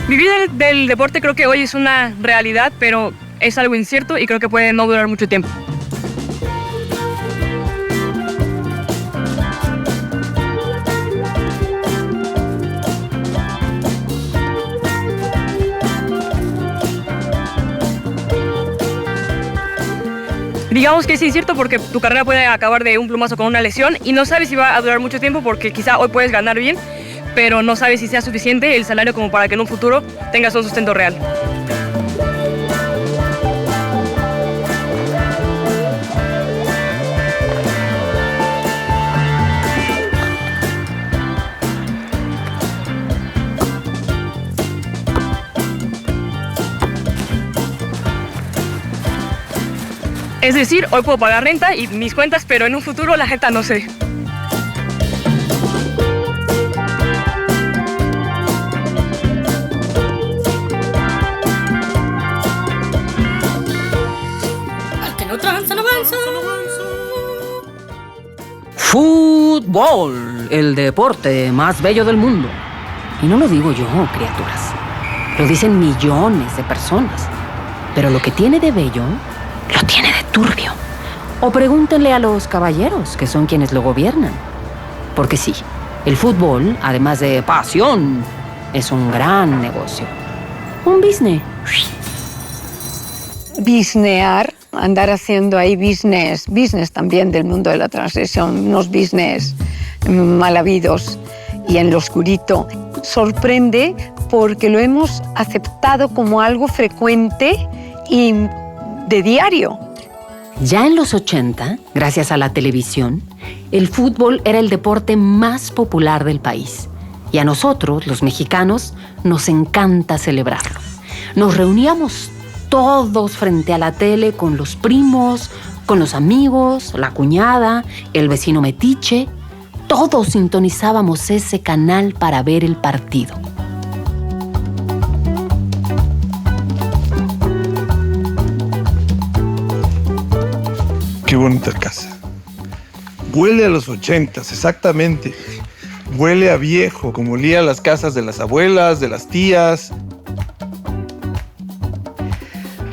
Vivir del deporte creo que hoy es una realidad, pero es algo incierto y creo que puede no durar mucho tiempo. Digamos que es incierto porque tu carrera puede acabar de un plumazo con una lesión y no sabes si va a durar mucho tiempo porque quizá hoy puedes ganar bien, pero no sabes si sea suficiente el salario como para que en un futuro tengas un sustento real. Es decir, hoy puedo pagar renta y mis cuentas, pero en un futuro la renta no sé. Al que no tranza, no avanza. Fútbol, el deporte más bello del mundo. Y no lo digo yo, criaturas. Lo dicen millones de personas. Pero lo que tiene de bello, lo tiene de turbio. O pregúntenle a los caballeros, que son quienes lo gobiernan. Porque sí, el fútbol, además de pasión, es un gran negocio. Un business. Businear, andar haciendo ahí business también del mundo de la transición, unos business mal habidos y en lo oscurito. Sorprende porque lo hemos aceptado como algo frecuente y de diario. Ya en los 80, gracias a la televisión, el fútbol era el deporte más popular del país. Y a nosotros, los mexicanos, nos encanta celebrarlo. Nos reuníamos todos frente a la tele con los primos, con los amigos, la cuñada, el vecino metiche. Todos sintonizábamos ese canal para ver el partido. Qué bonita casa. Huele a los 80s, exactamente. Huele a viejo, como olía las casas de las abuelas, de las tías.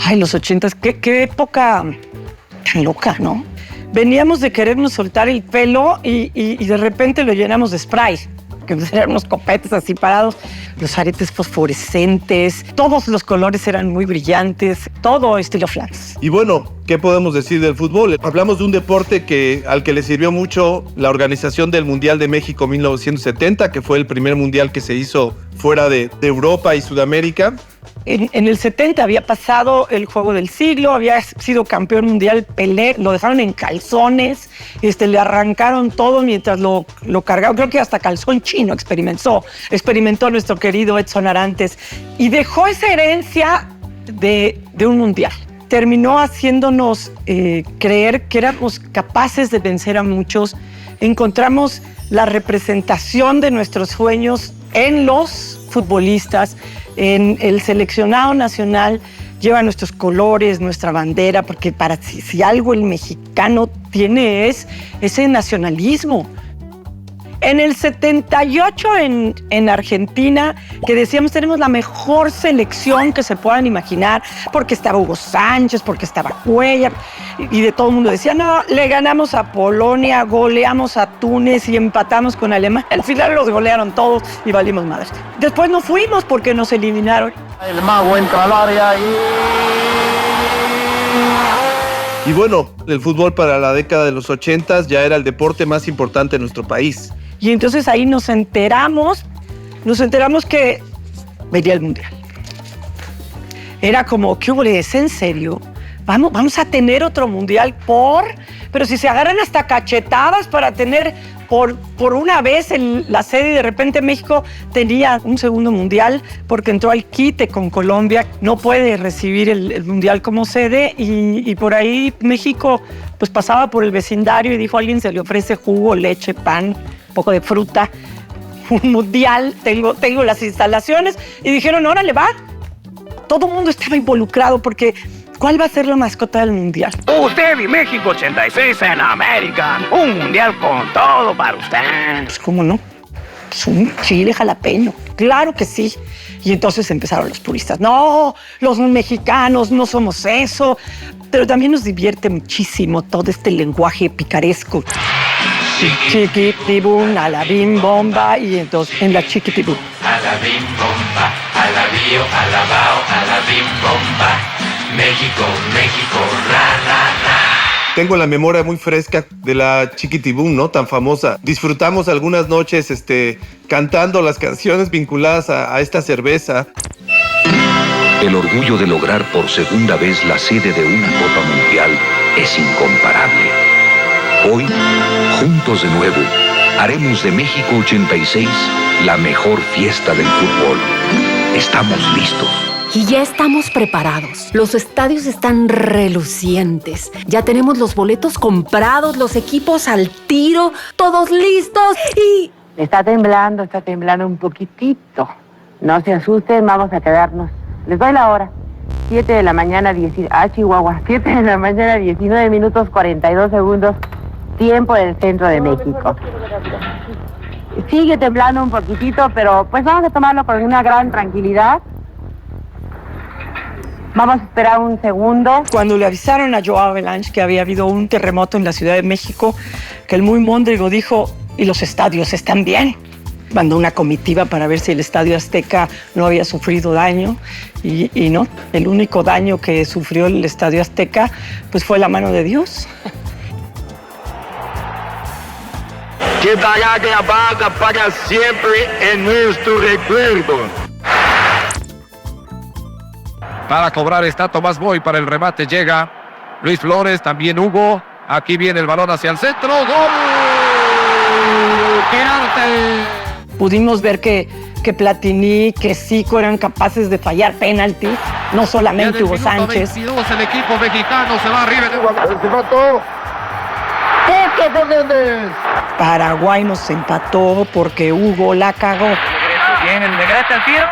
Ay, los 80s, qué época tan loca, ¿no? Veníamos de querernos soltar el pelo y de repente lo llenamos de spray. Que eran unos copetes así parados, los aretes fosforescentes, todos los colores eran muy brillantes, todo estilo flats. Y bueno, ¿qué podemos decir del fútbol? Hablamos de un deporte al que le sirvió mucho la organización del Mundial de México 1970, que fue el primer mundial que se hizo fuera de Europa y Sudamérica. En el 70 había pasado el juego del siglo, había sido campeón mundial Pelé, lo dejaron en calzones, le arrancaron todo mientras lo cargaron, creo que hasta calzón chino experimentó nuestro querido Edson Arantes y dejó esa herencia de un mundial. Terminó haciéndonos creer que éramos capaces de vencer a muchos. Encontramos la representación de nuestros sueños en los futbolistas, en el seleccionado nacional. Lleva nuestros colores, nuestra bandera, porque si algo el mexicano tiene es ese nacionalismo. En el 78 en Argentina, que decíamos tenemos la mejor selección que se puedan imaginar, porque estaba Hugo Sánchez, porque estaba Cuellar, y de todo el mundo decía, no, le ganamos a Polonia, goleamos a Túnez y empatamos con Alemania. Al final los golearon todos y valimos madres. Después no fuimos porque nos eliminaron. El mago entra al área Y bueno, el fútbol para la década de los 80s ya era el deporte más importante en nuestro país. Y entonces ahí nos enteramos que venía el mundial. Era como, ¿qué hubo? ¿Es en serio? Vamos a tener otro mundial pero si se agarran hasta cachetadas para tener por una vez la sede y de repente México tenía un segundo mundial porque entró al quite con Colombia, no puede recibir el mundial como sede y por ahí México pues pasaba por el vecindario y dijo a alguien se le ofrece jugo, leche, pan, un poco de fruta, un mundial, tengo las instalaciones y dijeron órale va. Todo el mundo estaba involucrado porque ¿cuál va a ser la mascota del mundial? Usted y México 86 en América. Un mundial con todo para usted. Pues cómo no. pues un chile jalapeño. Claro que sí. Y entonces empezaron los puristas. No, los mexicanos no somos eso. Pero también nos divierte muchísimo todo este lenguaje picaresco. Chiquitibum, alabim, bomba, y entonces en la chiquitibum. Alabim, bomba, alabío, alabao, alabim, bomba. México, México, ra, ra, ra. Tengo la memoria muy fresca de la Chiquitibum, ¿no? Tan famosa. Disfrutamos algunas noches cantando las canciones vinculadas a esta cerveza. El orgullo de lograr por segunda vez la sede de una Copa Mundial es incomparable. Hoy, juntos de nuevo, haremos de México 86 la mejor fiesta del fútbol. Estamos listos. Y ya estamos preparados. Los estadios están relucientes. Ya tenemos los boletos comprados, los equipos al tiro, todos listos y... Está temblando un poquitito. No se asusten, vamos a quedarnos. Les doy la hora. 7 de la mañana, Chihuahua. 7 de la mañana, 19 minutos, 42 segundos. Tiempo del centro de México. Sigue temblando un poquitito, pero pues vamos a tomarlo con una gran tranquilidad. Vamos a esperar un segundo. Cuando le avisaron a Joao Avalanche que había habido un terremoto en la Ciudad de México, que el muy móndrigo dijo, ¿y los estadios están bien? Mandó una comitiva para ver si el Estadio Azteca no había sufrido daño y no, el único daño que sufrió el Estadio Azteca pues fue la mano de Dios. Que dará grabada para siempre en nuestro recuerdo. Para cobrar está Tomás Boy, para el remate llega Luis Flores, también Hugo. Aquí viene el balón hacia el centro. ¡Gol! ¡Qué Pudimos ver que Platini, que Zico eran capaces de fallar penaltis, no solamente Hugo Sánchez. 22, el equipo mexicano se va arriba. Paraguay nos empató porque Hugo la cagó. Viene el negrete al tiro.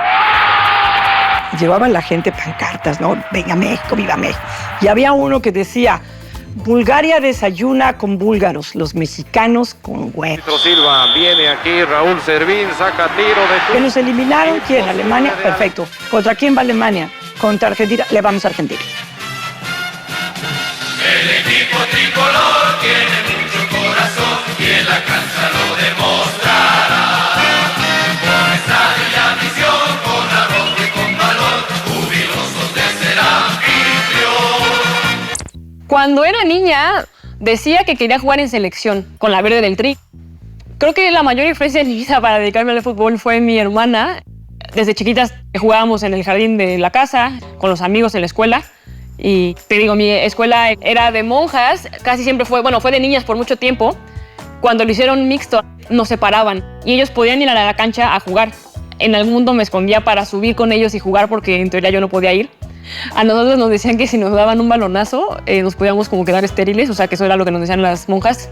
Llevaban la gente pancartas, ¿no? Venga México, viva México. Y había uno que decía, Bulgaria desayuna con búlgaros, los mexicanos con huevos. Silva, viene aquí Raúl Servín, saca tiro de... ¿Que nos eliminaron? ¿Quién? ¿Alemania? Perfecto. ¿Contra quién va Alemania? Contra Argentina. Le vamos a Argentina. El equipo tricolor tiene mucho corazón y en la cancha lo demostrará. Con estadio y ambición, con arrojo y con valor, jubilosos de ser anfitrión. Cuando era niña, decía que quería jugar en selección, con la verde del Tri. Creo que la mayor influencia en mi vida para dedicarme al fútbol fue mi hermana. Desde chiquitas jugábamos en el jardín de la casa, con los amigos en la escuela. Y te digo, mi escuela era de monjas, casi siempre fue de niñas por mucho tiempo. Cuando lo hicieron mixto, nos separaban y ellos podían ir a la cancha a jugar. En algún mundo me escondía para subir con ellos y jugar porque en teoría yo no podía ir. A nosotros nos decían que si nos daban un balonazo, nos podíamos como quedar estériles, o sea que eso era lo que nos decían las monjas.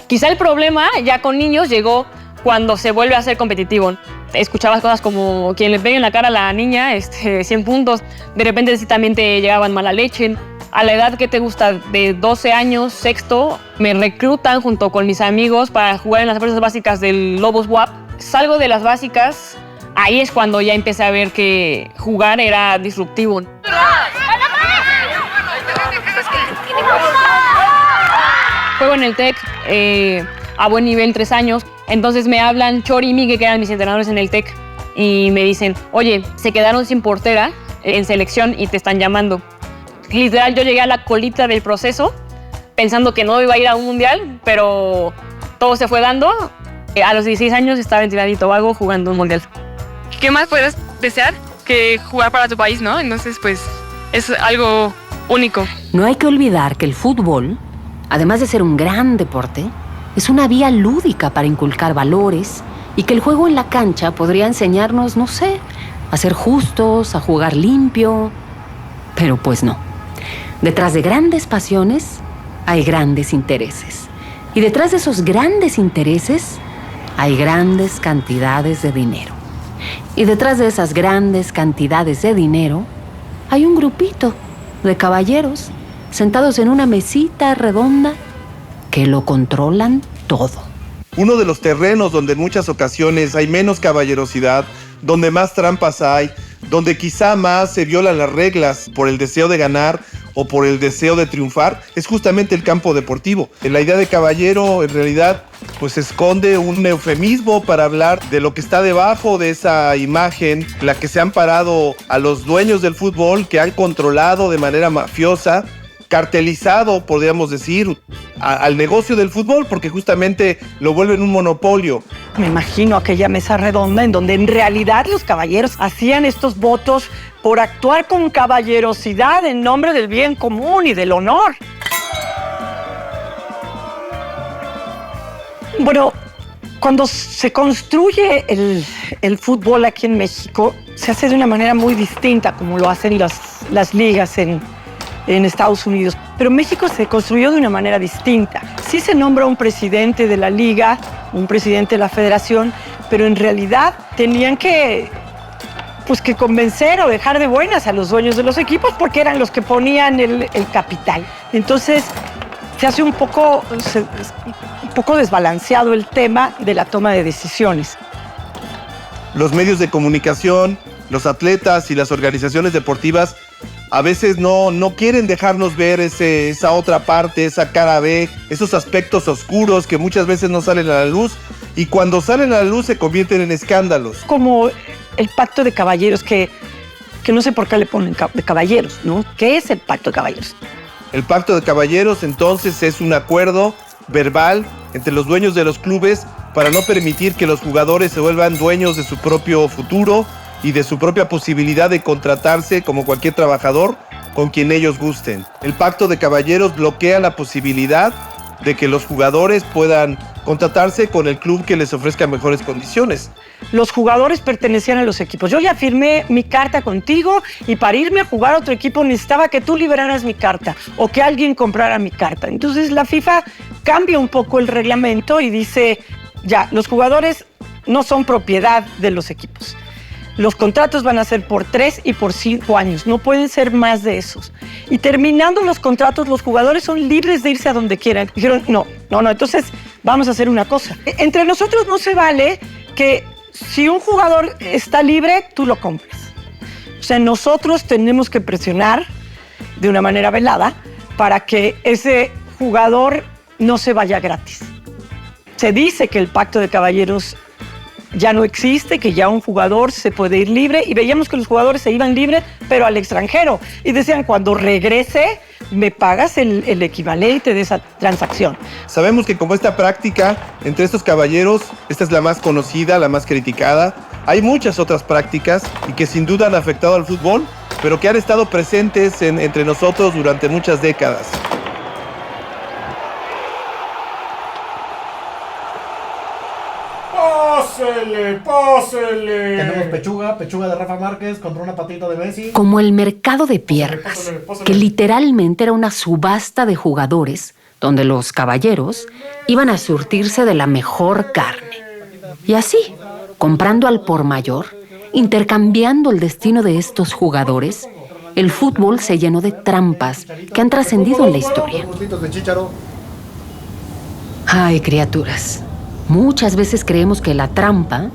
Quizá el problema ya con niños llegó cuando se vuelve a ser competitivo. Escuchabas cosas como quien le pegue en la cara a la niña, 100 puntos. De repente sí también te llegaban mala leche. A la edad que te gusta, de 12 años, sexto, me reclutan junto con mis amigos para jugar en las fuerzas básicas del Lobos WAP. Salgo de las básicas, ahí es cuando ya empecé a ver que jugar era disruptivo. Juego en el TEC a buen nivel, 3 años. Entonces me hablan Chori y Migue, que eran mis entrenadores en el TEC, y me dicen, oye, se quedaron sin portera en selección y te están llamando. Literal, yo llegué a la colita del proceso pensando que no iba a ir a un mundial, pero todo se fue dando. A los 16 años estaba en Trinidad y Tobago jugando un mundial. ¿Qué más puedes desear que jugar para tu país, no? Entonces, pues, es algo único. No hay que olvidar que el fútbol, además de ser un gran deporte, es una vía lúdica para inculcar valores y que el juego en la cancha podría enseñarnos, no sé, a ser justos, a jugar limpio. Pero pues no. Detrás de grandes pasiones hay grandes intereses. Y detrás de esos grandes intereses hay grandes cantidades de dinero. Y detrás de esas grandes cantidades de dinero hay un grupito de caballeros sentados en una mesita redonda que lo controlan todo. uno de los terrenos donde en muchas ocasiones hay menos caballerosidad, donde más trampas hay, donde quizá más se violan las reglas por el deseo de ganar o por el deseo de triunfar, es justamente el campo deportivo. La idea de caballero en realidad pues esconde un eufemismo para hablar de lo que está debajo de esa imagen, la que se han parado a los dueños del fútbol, que han controlado de manera mafiosa, cartelizado, podríamos decir, al negocio del fútbol, porque justamente lo vuelven un monopolio. Me imagino aquella mesa redonda en donde en realidad los caballeros hacían estos votos por actuar con caballerosidad en nombre del bien común y del honor. Bueno, cuando se construye el fútbol aquí en México, se hace de una manera muy distinta como lo hacen las ligas en Estados Unidos. Pero México se construyó de una manera distinta. Sí se nombra un presidente de la liga, un presidente de la federación, pero en realidad tenían que convencer o dejar de buenas a los dueños de los equipos porque eran los que ponían el capital. Entonces se hace un poco desbalanceado el tema de la toma de decisiones. Los medios de comunicación, los atletas y las organizaciones deportivas a veces no quieren dejarnos ver esa otra parte, esa cara B, esos aspectos oscuros que muchas veces no salen a la luz y cuando salen a la luz se convierten en escándalos. Como el pacto de caballeros, que no sé por qué le ponen de caballeros, ¿no? ¿Qué es el pacto de caballeros? El pacto de caballeros entonces es un acuerdo verbal entre los dueños de los clubes para no permitir que los jugadores se vuelvan dueños de su propio futuro y de su propia posibilidad de contratarse como cualquier trabajador con quien ellos gusten. El pacto de caballeros bloquea la posibilidad de que los jugadores puedan contratarse con el club que les ofrezca mejores condiciones. Los jugadores pertenecían a los equipos. Yo ya firmé mi carta contigo y para irme a jugar a otro equipo necesitaba que tú liberaras mi carta o que alguien comprara mi carta. Entonces la FIFA cambia un poco el reglamento y dice, ya, los jugadores no son propiedad de los equipos. Los contratos van a ser por 3 y por 5 años, no pueden ser más de esos. Y terminando los contratos, los jugadores son libres de irse a donde quieran. Dijeron, no, entonces vamos a hacer una cosa. Entre nosotros no se vale que si un jugador está libre, tú lo compres. O sea, nosotros tenemos que presionar de una manera velada para que ese jugador no se vaya gratis. Se dice que el pacto de caballeros ya no existe, que ya un jugador se puede ir libre y veíamos que los jugadores se iban libres, pero al extranjero. Y decían, cuando regrese, me pagas el equivalente de esa transacción. Sabemos que como esta práctica entre estos caballeros, esta es la más conocida, la más criticada. Hay muchas otras prácticas y que sin duda han afectado al fútbol, pero que han estado presentes entre nosotros durante muchas décadas. ¡Pásele! Tenemos pechuga de Rafa Márquez contra una patita de Messi. Como el mercado de piernas, que literalmente era una subasta de jugadores donde los caballeros iban a surtirse de la mejor carne. Y así, comprando al por mayor, intercambiando el destino de estos jugadores, el fútbol se llenó de trampas que han trascendido en la historia. Ay, criaturas. Muchas veces creemos que la trampa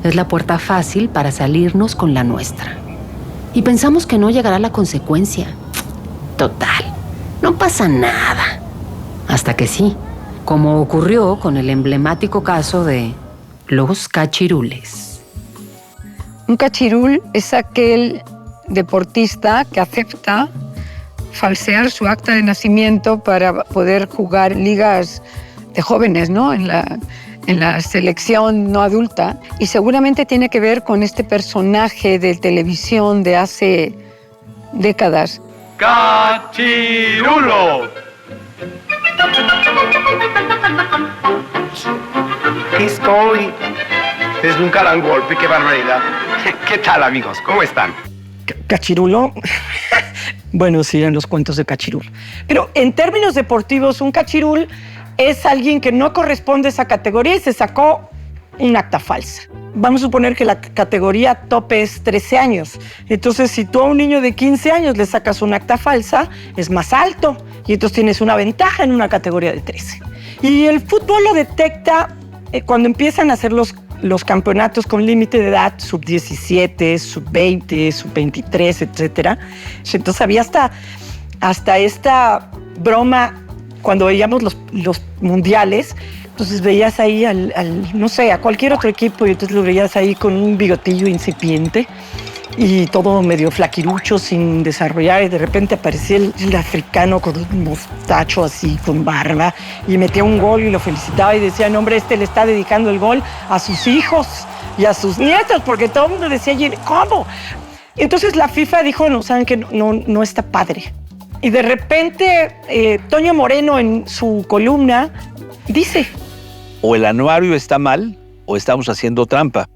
es la puerta fácil para salirnos con la nuestra. Y pensamos que no llegará la consecuencia. Total, no pasa nada. Hasta que sí, como ocurrió con el emblemático caso de los cachirules. Un cachirul es aquel deportista que acepta falsear su acta de nacimiento para poder jugar ligas de jóvenes, ¿no? En la selección no adulta, y seguramente tiene que ver con este personaje de televisión de hace décadas. ¡Cachirulo! Estoy desde un gran golpe, qué barbaridad. ¿Qué tal, amigos? ¿Cómo están? ¿Cachirulo? Bueno, sí, en los cuentos de cachirul. Pero en términos deportivos, un cachirul es alguien que no corresponde a esa categoría y se sacó un acta falsa. Vamos a suponer que la categoría tope es 13 años. Entonces, si tú a un niño de 15 años le sacas un acta falsa, es más alto y entonces tienes una ventaja en una categoría de 13. Y el fútbol lo detecta cuando empiezan a hacer los campeonatos con límite de edad, sub-17, sub-20, sub-23, etcétera, entonces había hasta esta broma cuando veíamos los mundiales. Entonces veías ahí no sé, a cualquier otro equipo y entonces lo veías ahí con un bigotillo incipiente y todo medio flaquirucho, sin desarrollar, y de repente aparecía el africano con un mostacho así, con barba, y metía un gol y lo felicitaba y decía, no, hombre, le está dedicando el gol a sus hijos y a sus nietos, porque todo el mundo decía, ¿cómo? Y entonces la FIFA dijo, no, saben que no está padre. Y de repente Toño Moreno en su columna dice, o el anuario está mal o estamos haciendo trampa.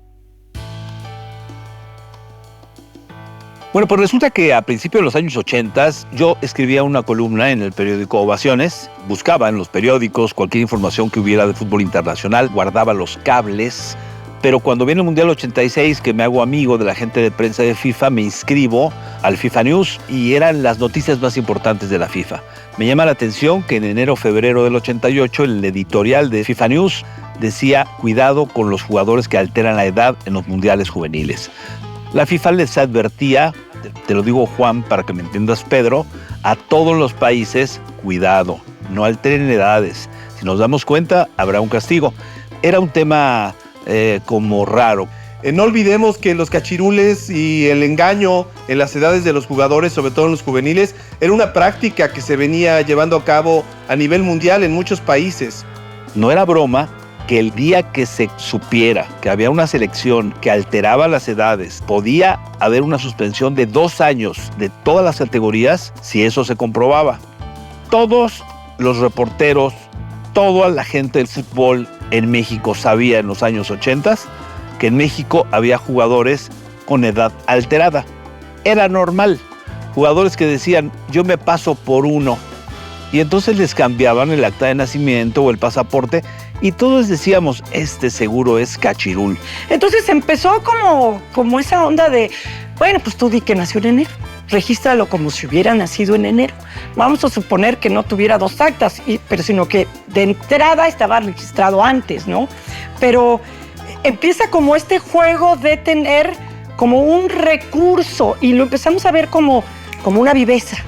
Bueno, pues resulta que a principios de los años 80 yo escribía una columna en el periódico Ovaciones, buscaba en los periódicos cualquier información que hubiera de fútbol internacional, guardaba los cables, pero cuando viene el Mundial 86, que me hago amigo de la gente de prensa de FIFA, me inscribo al FIFA News y eran las noticias más importantes de la FIFA. Me llama la atención que en enero-febrero del 88 el editorial de FIFA News decía, cuidado con los jugadores que alteran la edad en los mundiales juveniles. La FIFA les advertía, te lo digo Juan para que me entiendas Pedro, a todos los países, cuidado, no alteren edades. Si nos damos cuenta, habrá un castigo. Era un tema como raro. No olvidemos que los cachirules y el engaño en las edades de los jugadores, sobre todo en los juveniles, era una práctica que se venía llevando a cabo a nivel mundial en muchos países. No era broma que el día que se supiera que había una selección que alteraba las edades, podía haber una suspensión de 2 años de todas las categorías si eso se comprobaba. Todos los reporteros, toda la gente del fútbol en México sabía en los años 80 que en México había jugadores con edad alterada. Era normal. Jugadores que decían, yo me paso por uno. Y entonces les cambiaban el acta de nacimiento o el pasaporte y todos decíamos, este seguro es cachirul. Entonces empezó como esa onda de, bueno, pues tú di que nació en enero, regístralo como si hubiera nacido en enero. Vamos a suponer que no tuviera 2 actas, pero sino que de entrada estaba registrado antes, ¿no? Pero empieza como este juego de tener como un recurso y lo empezamos a ver como una viveza,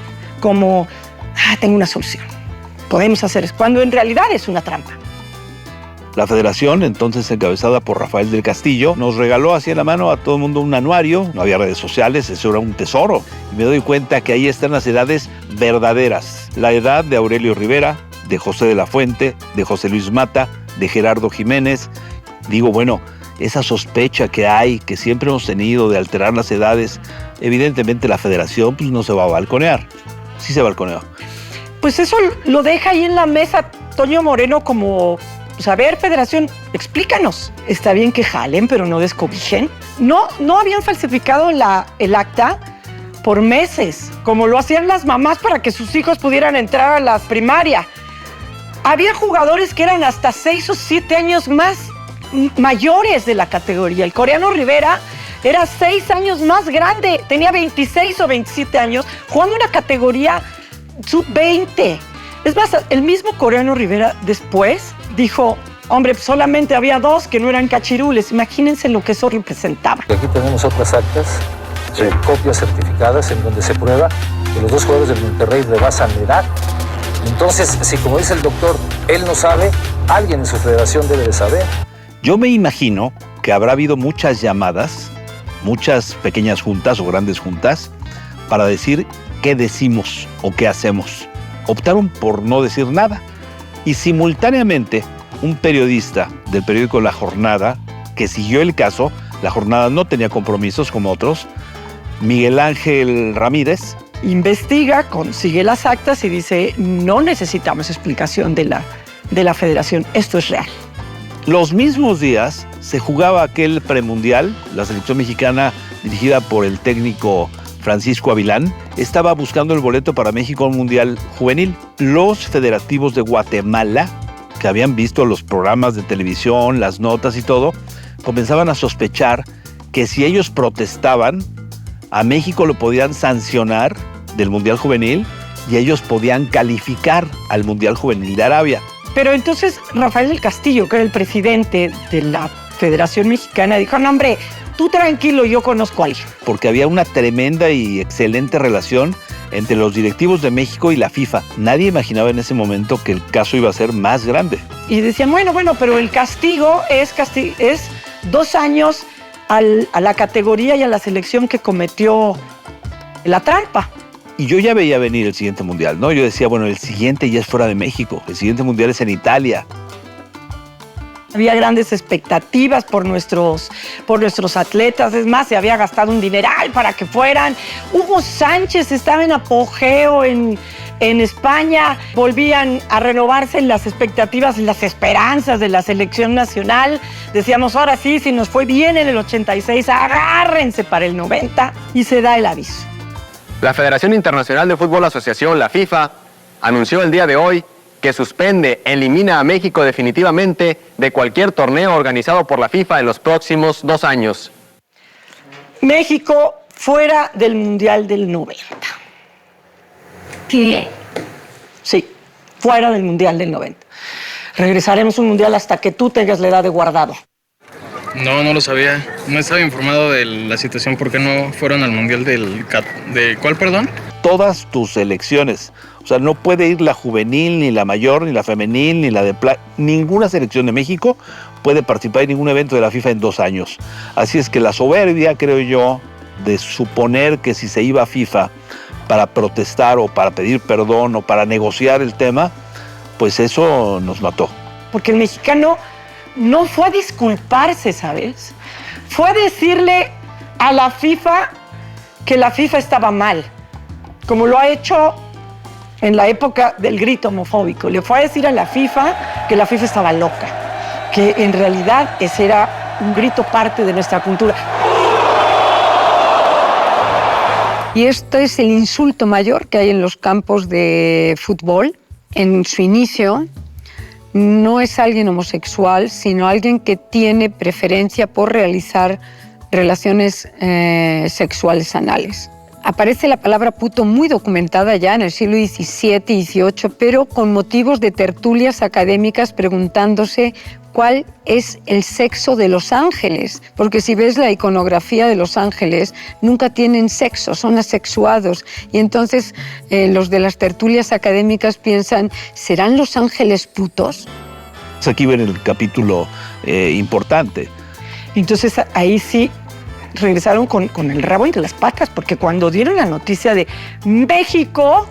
como, tengo una solución, podemos hacer eso, cuando en realidad es una trampa. La federación, entonces encabezada por Rafael del Castillo, nos regaló así en la mano a todo el mundo un anuario. No había redes sociales, eso era un tesoro. Y me doy cuenta que ahí están las edades verdaderas. La edad de Aurelio Rivera, de José de la Fuente, de José Luis Mata, de Gerardo Jiménez. Digo, bueno, esa sospecha que hay, que siempre hemos tenido de alterar las edades, evidentemente la federación pues, no se va a balconear. Sí se balconeó. Pues eso lo deja ahí en la mesa Toño Moreno como... Pues a ver, federación, explícanos. Está bien que jalen, pero no descobijen. No habían falsificado el acta por meses, como lo hacían las mamás para que sus hijos pudieran entrar a la primaria. Había jugadores que eran hasta 6 o 7 años más mayores de la categoría. El coreano Rivera era 6 años más grande, tenía 26 o 27 años, jugando una categoría sub-20. Es más, el mismo coreano Rivera después dijo, hombre, solamente había 2 que no eran cachirules. Imagínense lo que eso representaba. Aquí tenemos otras actas, copias certificadas en donde se prueba que los 2 jugadores del Monterrey rebasan la edad. Entonces, si como dice el doctor, él no sabe, alguien en su federación debe de saber. Yo me imagino que habrá habido muchas llamadas, muchas pequeñas juntas o grandes juntas, para decir qué decimos o qué hacemos. Optaron por no decir nada. Y simultáneamente, un periodista del periódico La Jornada, que siguió el caso, La Jornada no tenía compromisos como otros, Miguel Ángel Ramírez, investiga, consigue las actas y dice, no necesitamos explicación de la federación, esto es real. Los mismos días se jugaba aquel premundial, la selección mexicana dirigida por el técnico Francisco Avilán, estaba buscando el boleto para México al Mundial Juvenil. Los federativos de Guatemala, que habían visto los programas de televisión, las notas y todo, comenzaban a sospechar que si ellos protestaban, a México lo podían sancionar del Mundial Juvenil y ellos podían calificar al Mundial Juvenil de Arabia. Pero entonces Rafael del Castillo, que era el presidente de la Federación Mexicana, dijo, no hombre, tú tranquilo, yo conozco a alguien. Porque había una tremenda y excelente relación entre los directivos de México y la FIFA. Nadie imaginaba en ese momento que el caso iba a ser más grande. Y decían, bueno, pero el castigo es 2 años a la categoría y a la selección que cometió la trampa. Y yo ya veía venir el siguiente mundial, ¿no? Yo decía, bueno, el siguiente ya es fuera de México, el siguiente mundial es en Italia. Había grandes expectativas por nuestros atletas, es más, se había gastado un dineral para que fueran. Hugo Sánchez estaba en apogeo en España, volvían a renovarse las expectativas y las esperanzas de la selección nacional. Decíamos, ahora sí, si nos fue bien en el 86, agárrense para el 90, y se da el aviso. La Federación Internacional de Fútbol Asociación, la FIFA, anunció el día de hoy que elimina a México definitivamente de cualquier torneo organizado por la FIFA en los próximos 2 años. México fuera del Mundial del 90. ¿Qué? Sí, fuera del Mundial del 90. Regresaremos a un Mundial hasta que tú tengas la edad de Guardado. No lo sabía. No estaba informado de la situación. ¿Por qué no fueron al Mundial de cuál, perdón? Todas tus selecciones. O sea, no puede ir la juvenil, ni la mayor, ni la femenil, ni la de plata. Ninguna selección de México puede participar en ningún evento de la FIFA en 2 años. Así es que la soberbia, creo yo, de suponer que si se iba a FIFA para protestar o para pedir perdón o para negociar el tema, pues eso nos mató. Porque el mexicano no fue a disculparse, ¿sabes? Fue a decirle a la FIFA que la FIFA estaba mal, como lo ha hecho en la época del grito homofóbico. Le fue a decir a la FIFA que la FIFA estaba loca, que en realidad ese era un grito parte de nuestra cultura. Y este es el insulto mayor que hay en los campos de fútbol. En su inicio, no es alguien homosexual, sino alguien que tiene preferencia por realizar relaciones sexuales anales. Aparece la palabra puto muy documentada ya en el siglo XVII y XVIII, pero con motivos de tertulias académicas preguntándose cuál es el sexo de los ángeles, porque si ves la iconografía de los ángeles, nunca tienen sexo, son asexuados. Y entonces los de las tertulias académicas piensan, ¿serán los ángeles putos? Aquí ven el capítulo importante. Entonces ahí sí regresaron con el rabo entre las patas, porque cuando dieron la noticia de México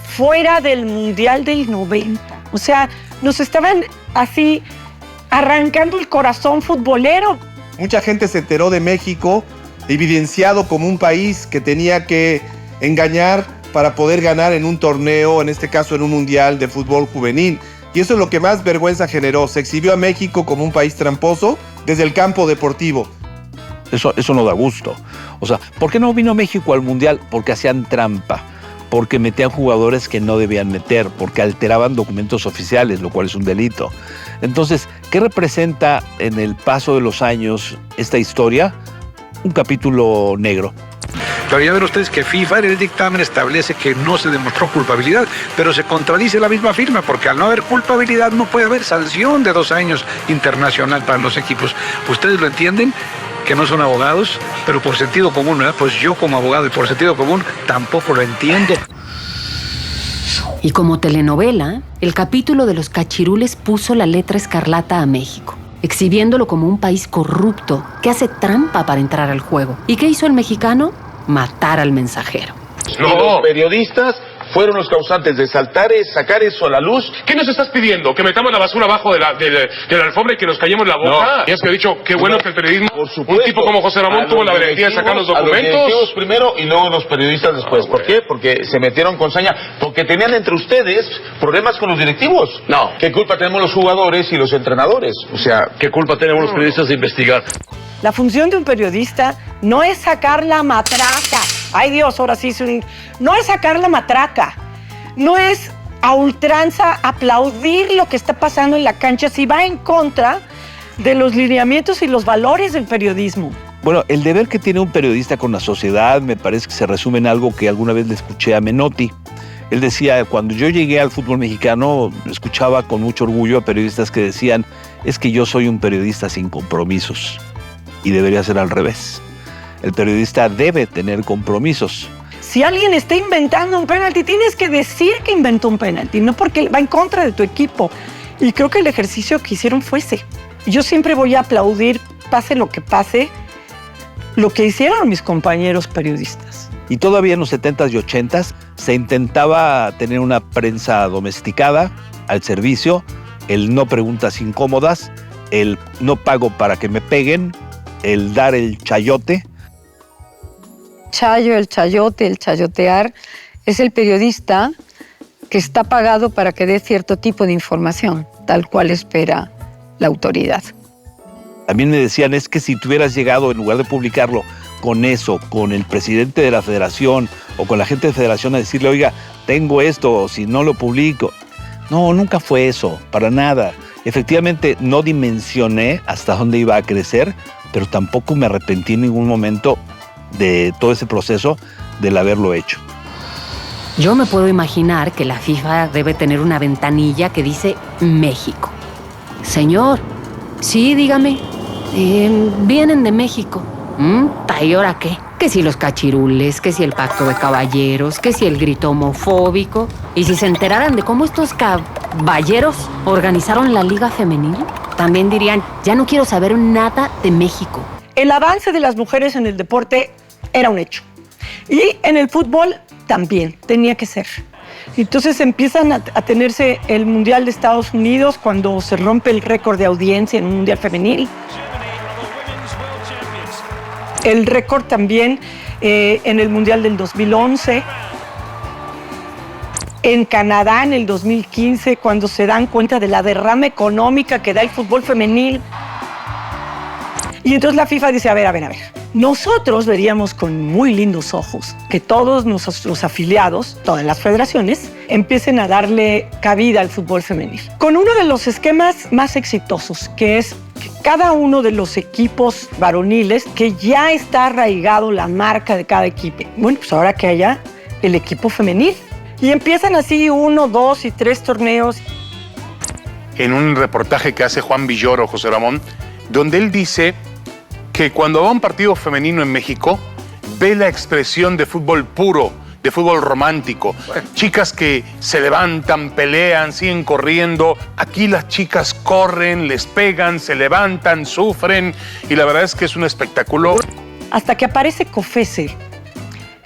fuera del Mundial del 90, o sea, nos estaban así arrancando el corazón futbolero. Mucha gente se enteró de México evidenciado como un país que tenía que engañar para poder ganar en un torneo, en este caso en un mundial de fútbol juvenil. Y eso es lo que más vergüenza generó. Se exhibió a México como un país tramposo desde el campo deportivo. Eso no da gusto. O sea, ¿por qué no vino México al mundial? Porque hacían trampa, porque metían jugadores que no debían meter, porque alteraban documentos oficiales, lo cual es un delito. Entonces, ¿qué representa en el paso de los años esta historia? Un capítulo negro. Pero ya ven ustedes que FIFA en el dictamen establece que no se demostró culpabilidad, pero se contradice la misma firma, porque al no haber culpabilidad no puede haber sanción de 2 años internacional para los equipos. ¿Ustedes lo entienden? Que no son abogados, pero por sentido común, ¿verdad? Pues yo como abogado y por sentido común tampoco lo entiendo. Y como telenovela, el capítulo de los cachirules puso la letra escarlata a México, exhibiéndolo como un país corrupto que hace trampa para entrar al juego. ¿Y qué hizo el mexicano? Matar al mensajero. Los periodistas fueron los causantes de sacar eso a la luz. ¿Qué nos estás pidiendo? ¿Que metamos la basura abajo de la alfombra y que nos callemos la boca? No. Y es que he dicho, qué bueno que el periodismo, por supuesto, un tipo como José Ramón tuvo la valentía de sacar los documentos. A los directivos primero y luego los periodistas después. ¿Por qué? Porque se metieron con saña. Porque tenían entre ustedes problemas con los directivos. No. ¿Qué culpa tenemos los jugadores y los entrenadores? O sea, ¿qué culpa tenemos los periodistas de investigar? La función de un periodista no es sacar la matraca. Ay Dios, ahora sí. No es sacar la matraca. No es a ultranza aplaudir lo que está pasando en la cancha si va en contra de los lineamientos y los valores del periodismo. Bueno, el deber que tiene un periodista con la sociedad me parece que se resume en algo que alguna vez le escuché a Menotti, Él decía, cuando yo llegué al fútbol mexicano, escuchaba con mucho orgullo a periodistas que decían, es que yo soy un periodista sin compromisos. Y debería ser al revés. El periodista debe tener compromisos. Si alguien está inventando un penalti, tienes que decir que inventó un penalti, no porque va en contra de tu equipo. Y creo que el ejercicio que hicieron fue ese. Yo siempre voy a aplaudir, pase lo que pase, lo que hicieron mis compañeros periodistas. Y todavía en los 70s y 80s se intentaba tener una prensa domesticada al servicio, el no preguntas incómodas, el no pago para que me peguen, el dar el chayote. Chayo, el chayote, el chayotear, es el periodista que está pagado para que dé cierto tipo de información, tal cual espera la autoridad. También me decían, es que si tú hubieras llegado, en lugar de publicarlo, con eso, con el presidente de la federación o con la gente de federación a decirle, oiga, tengo esto, si no lo publico. No, nunca fue eso, para nada. Efectivamente, no dimensioné hasta dónde iba a crecer, pero tampoco me arrepentí en ningún momento de todo ese proceso del haberlo hecho. Yo me puedo imaginar que la FIFA debe tener una ventanilla que dice México. Señor, sí, dígame, vienen de México. ¿Y ahora qué? Que si los cachirules, que si el pacto de caballeros, que si el grito homofóbico. Y si se enteraran de cómo estos caballeros organizaron la Liga Femenil, también dirían, ya no quiero saber nada de México. El avance de las mujeres en el deporte era un hecho. Y en el fútbol también tenía que ser. Entonces empiezan a tenerse el Mundial de Estados Unidos cuando se rompe el récord de audiencia en un Mundial femenil. El récord también en el Mundial del 2011. En Canadá en el 2015, cuando se dan cuenta de la derrama económica que da el fútbol femenil. Y entonces la FIFA dice, a ver. Nosotros veríamos con muy lindos ojos que todos nuestros afiliados, todas las federaciones, empiecen a darle cabida al fútbol femenil. Con uno de los esquemas más exitosos, que es que cada uno de los equipos varoniles, que ya está arraigado la marca de cada equipo. Bueno, pues ahora que haya el equipo femenil. Y empiezan así 1, 2 y 3 torneos. En un reportaje que hace Juan Villoro, José Ramón, donde él dice que cuando va a un partido femenino en México, ve la expresión de fútbol puro, de fútbol romántico. Chicas que se levantan, pelean, siguen corriendo. Aquí las chicas corren, les pegan, se levantan, sufren. Y la verdad es que es un espectáculo. Hasta que aparece COFECE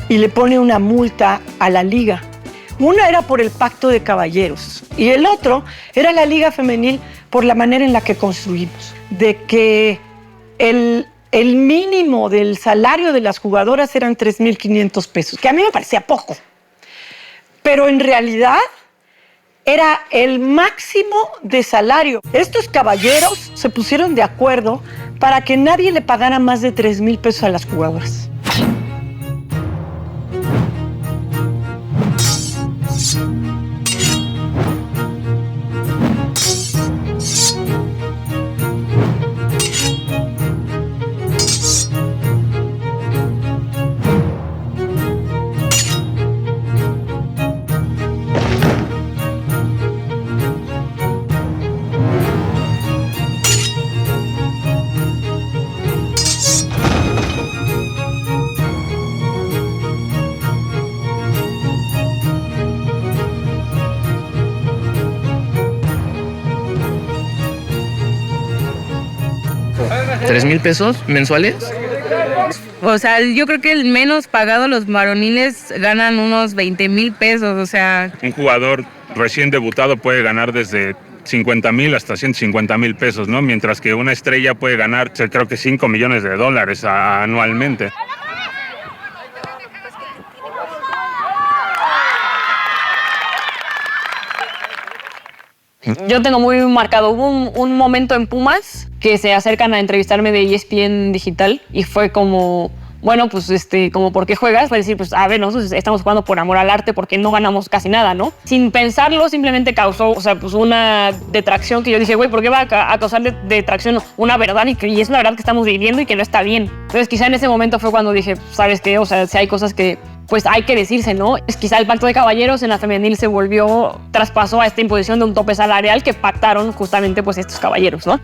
y le pone una multa a la liga. Una era por el pacto de caballeros y el otro era la liga femenil por la manera en la que construimos. De que el mínimo del salario de las jugadoras eran 3,500 pesos, que a mí me parecía poco. Pero en realidad era el máximo de salario. Estos caballeros se pusieron de acuerdo para que nadie le pagara más de 3,000 pesos a las jugadoras. ¿3,000 pesos mensuales? O sea, yo creo que el menos pagado, los varoniles ganan unos 20,000 pesos, o sea... Un jugador recién debutado puede ganar desde 50,000 hasta 150,000 pesos, ¿no? Mientras que una estrella puede ganar, creo que $5 millones anualmente. Yo tengo muy marcado, hubo un momento en Pumas que se acercan a entrevistarme de ESPN Digital y fue como, bueno, pues como ¿por qué juegas? Va a decir, pues a ver, nosotros estamos jugando por amor al arte porque no ganamos casi nada, ¿no? Sin pensarlo, simplemente causó, o sea, pues una detracción que yo dije, güey, ¿por qué va a causar detracción una verdad y es una verdad que estamos viviendo y que no está bien? Entonces quizá en ese momento fue cuando dije, ¿sabes qué? O sea, si hay cosas que pues hay que decirse, ¿no? Es quizá el pacto de caballeros en la femenil se traspasó a esta imposición de un tope salarial que pactaron justamente pues estos caballeros, ¿no?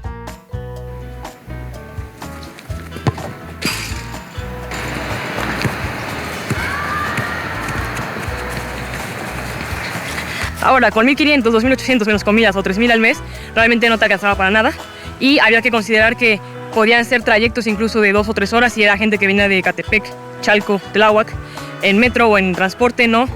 Ahora, con 1.500, 2.800 menos comidas o 3.000 al mes, realmente no te alcanzaba para nada. Y había que considerar que podían ser trayectos incluso de 2 o 3 horas si era gente que venía de Ecatepec, Chalco, Tláhuac, en metro o en transporte, ¿no?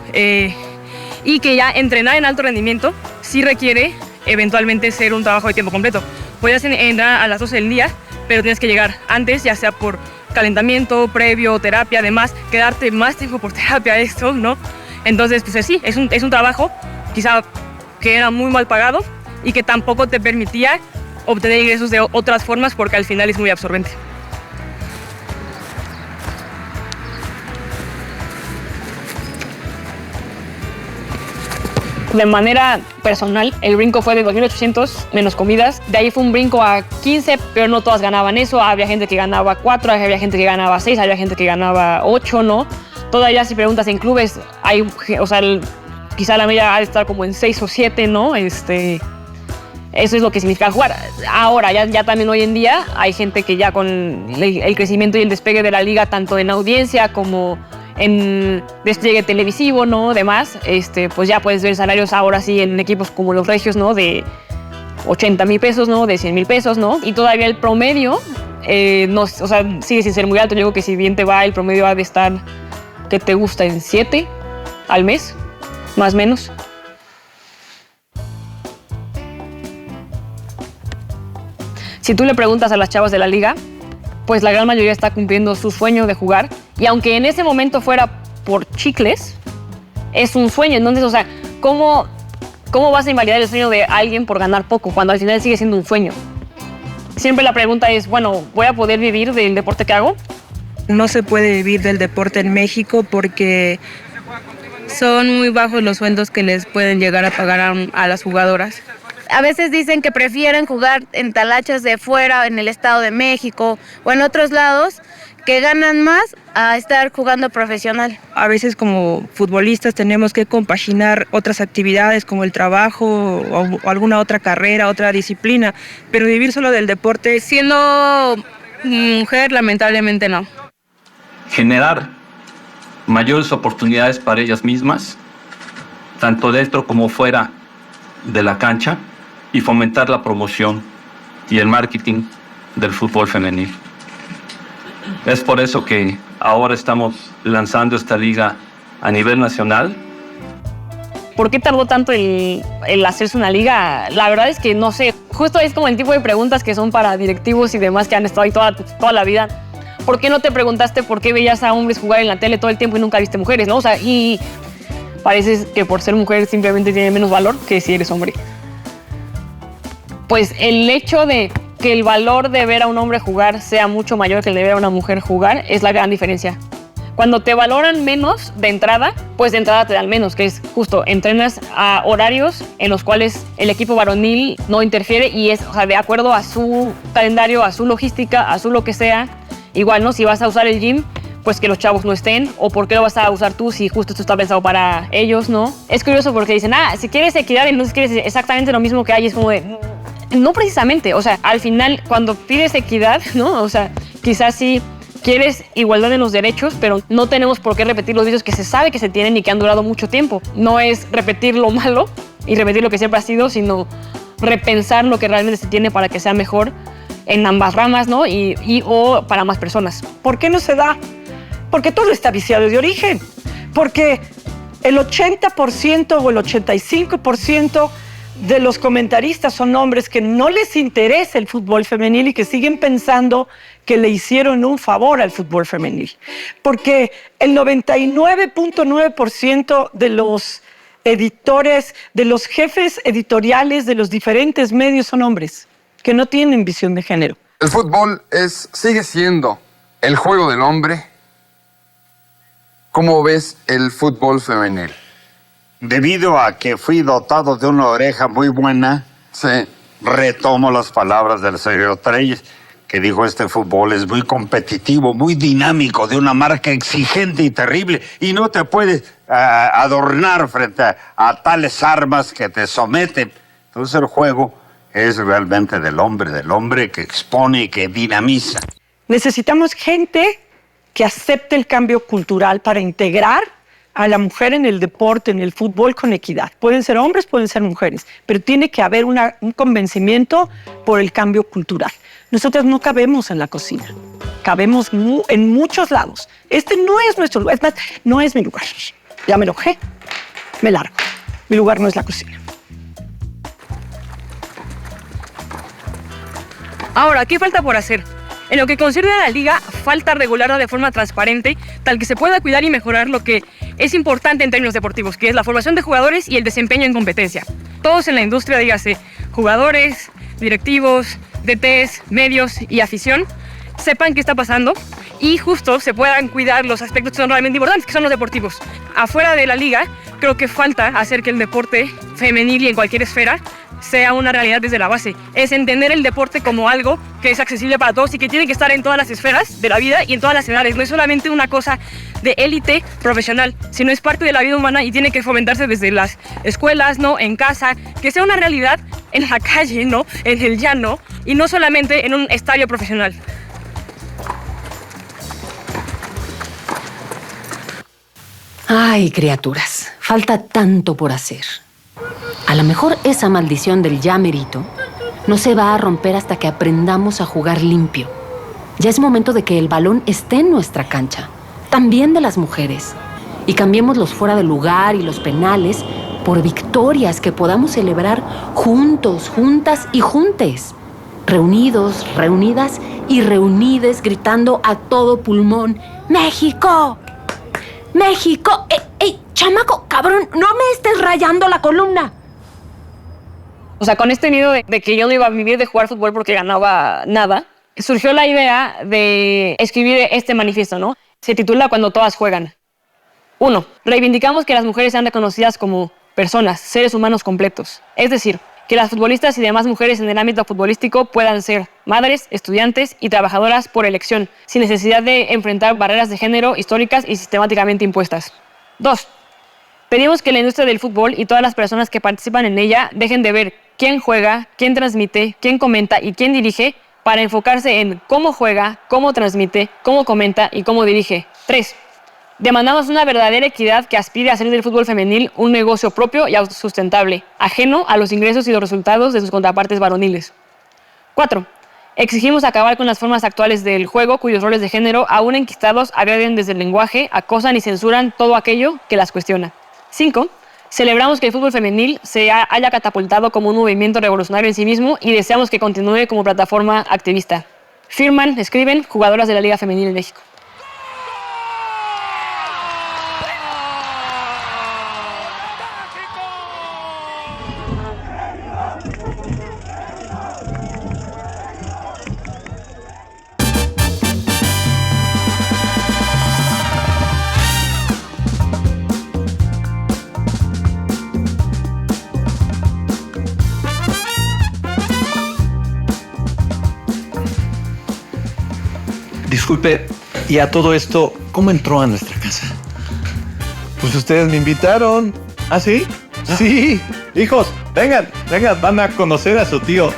Y que ya entrenar en alto rendimiento sí requiere eventualmente ser un trabajo de tiempo completo. Podías entrenar a las 12 del día, pero tienes que llegar antes, ya sea por calentamiento, previo, terapia, además, quedarte más tiempo por terapia, esto, ¿no? Entonces, pues sí, es un trabajo quizá que era muy mal pagado y que tampoco te permitía obtener ingresos de otras formas porque al final es muy absorbente. De manera personal, el brinco fue de 2.800 menos comidas. De ahí fue un brinco a 15, pero no todas ganaban eso. Había gente que ganaba 4, había gente que ganaba 6, había gente que ganaba 8, ¿no? Todavía si preguntas en clubes, hay, o sea, quizá la media ha de estar como en 6 o 7, ¿no? Eso es lo que significa jugar. Ahora, ya también hoy en día hay gente que ya con el crecimiento y el despegue de la liga, tanto en audiencia como en despliegue televisivo, ¿no? Demás, pues ya puedes ver salarios ahora sí en equipos como los Regios, ¿no? De 80,000 pesos, ¿no? De 100,000 pesos, ¿no? Y todavía el promedio, no, o sea, sigue sin ser muy alto. Yo digo que si bien te va, el promedio ha de estar, ¿qué te gusta? En 7 al mes, más o menos. Si tú le preguntas a las chavas de la liga, pues la gran mayoría está cumpliendo su sueño de jugar. Y aunque en ese momento fuera por chicles, es un sueño. Entonces, o sea, ¿cómo vas a invalidar el sueño de alguien por ganar poco cuando al final sigue siendo un sueño? Siempre la pregunta es, bueno, ¿voy a poder vivir del deporte que hago? No se puede vivir del deporte en México porque son muy bajos los sueldos que les pueden llegar a pagar a las jugadoras. A veces dicen que prefieren jugar en talachas de fuera, en el Estado de México o en otros lados, que ganan más a estar jugando profesional. A veces como futbolistas tenemos que compaginar otras actividades como el trabajo o alguna otra carrera, otra disciplina, pero vivir solo del deporte siendo mujer, lamentablemente no. Generar mayores oportunidades para ellas mismas, tanto dentro como fuera de la cancha, y fomentar la promoción y el marketing del fútbol femenil. Es por eso que ahora estamos lanzando esta liga a nivel nacional. ¿Por qué tardó tanto el hacerse una liga? La verdad es que no sé. Justo es como el tipo de preguntas que son para directivos y demás que han estado ahí toda la vida. ¿Por qué no te preguntaste por qué veías a hombres jugar en la tele todo el tiempo y nunca viste mujeres, ¿no? O sea, y parece que por ser mujer simplemente tiene menos valor que si eres hombre. Pues el hecho de que el valor de ver a un hombre jugar sea mucho mayor que el de ver a una mujer jugar es la gran diferencia. Cuando te valoran menos de entrada, pues de entrada te dan menos, que es justo, entrenas a horarios en los cuales el equipo varonil no interfiere y es, o sea, de acuerdo a su calendario, a su logística, a su lo que sea. Igual, ¿no? Si vas a usar el gym, pues que los chavos no estén, o por qué lo vas a usar tú si justo esto está pensado para ellos, ¿no? Es curioso porque dicen, si quieres equidad, entonces quieres exactamente lo mismo que hay, es como de... No precisamente, o sea, al final cuando pides equidad, ¿no? O sea, quizás sí quieres igualdad en los derechos, pero no tenemos por qué repetir los vicios que se sabe que se tienen y que han durado mucho tiempo. No es repetir lo malo y repetir lo que siempre ha sido, sino repensar lo que realmente se tiene para que sea mejor en ambas ramas, ¿no? O para más personas. ¿Por qué no se da? Porque todo está viciado de origen. Porque el 80% o el 85% de los comentaristas son hombres que no les interesa el fútbol femenil y que siguen pensando que le hicieron un favor al fútbol femenil. Porque el 99.9% de los editores, de los jefes editoriales de los diferentes medios son hombres que no tienen visión de género. El fútbol sigue siendo el juego del hombre. ¿Cómo ves el fútbol femenil? Debido a que fui dotado de una oreja muy buena, sí, retomo las palabras del señor Treyes. que dijo este fútbol es muy competitivo, muy dinámico, de una marca exigente y terrible, y no te puedes adornar frente a tales armas que te someten. Entonces el juego es realmente del hombre que expone y que dinamiza. Necesitamos gente que acepte el cambio cultural para integrar a la mujer en el deporte, en el fútbol, con equidad. Pueden ser hombres, pueden ser mujeres, pero tiene que haber un convencimiento por el cambio cultural. Nosotras no cabemos en la cocina, cabemos en muchos lados. Este no es nuestro lugar, no es mi lugar. Ya me enojé, me largo. Mi lugar no es la cocina. Ahora, ¿qué falta por hacer? En lo que concierne a la liga, falta regularla de forma transparente, tal que se pueda cuidar y mejorar lo que es importante en términos deportivos, que es la formación de jugadores y el desempeño en competencia. Todos en la industria, dígase, jugadores, directivos, DTs, medios y afición, sepan qué está pasando y justo se puedan cuidar los aspectos que son realmente importantes, que son los deportivos. Afuera de la liga, creo que falta hacer que el deporte femenil y en cualquier esfera sea una realidad desde la base. Es entender el deporte como algo que es accesible para todos y que tiene que estar en todas las esferas de la vida y en todas las edades. No es solamente una cosa de élite profesional, sino es parte de la vida humana y tiene que fomentarse desde las escuelas, ¿no? En casa, que sea una realidad en la calle, ¿no? En el llano y no solamente en un estadio profesional. Ay, criaturas, falta tanto por hacer. A lo mejor esa maldición del ya merito no se va a romper hasta que aprendamos a jugar limpio. Ya es momento de que el balón esté en nuestra cancha, también de las mujeres, y cambiemos los fuera de lugar y los penales por victorias que podamos celebrar juntos, juntas y juntes. Reunidos, reunidas y reunides gritando a todo pulmón: ¡México! ¡México! ¡Ey, chamaco, cabrón! ¡No me estés rayando la columna! O sea, con este miedo de que yo no iba a vivir de jugar fútbol porque ganaba nada, surgió la idea de escribir este manifiesto, ¿no? Se titula Cuando todas juegan. 1. Reivindicamos que las mujeres sean reconocidas como personas, seres humanos completos. Es decir, que las futbolistas y demás mujeres en el ámbito futbolístico puedan ser madres, estudiantes y trabajadoras por elección, sin necesidad de enfrentar barreras de género históricas y sistemáticamente impuestas. 2. Pedimos que la industria del fútbol y todas las personas que participan en ella dejen de ver quién juega, quién transmite, quién comenta y quién dirige para enfocarse en cómo juega, cómo transmite, cómo comenta y cómo dirige. 3. Demandamos una verdadera equidad que aspire a hacer del fútbol femenil un negocio propio y autosustentable, ajeno a los ingresos y los resultados de sus contrapartes varoniles. 4. Exigimos acabar con las formas actuales del juego cuyos roles de género, aún enquistados, agreden desde el lenguaje, acosan y censuran todo aquello que las cuestiona. 5. Celebramos que el fútbol femenil se haya catapultado como un movimiento revolucionario en sí mismo y deseamos que continúe como plataforma activista. Firman, escriben, jugadoras de la Liga Femenil en México. Disculpe, y a todo esto, ¿cómo entró a nuestra casa? Pues ustedes me invitaron. ¿Ah, sí? Sí. Hijos, vengan, van a conocer a su tío.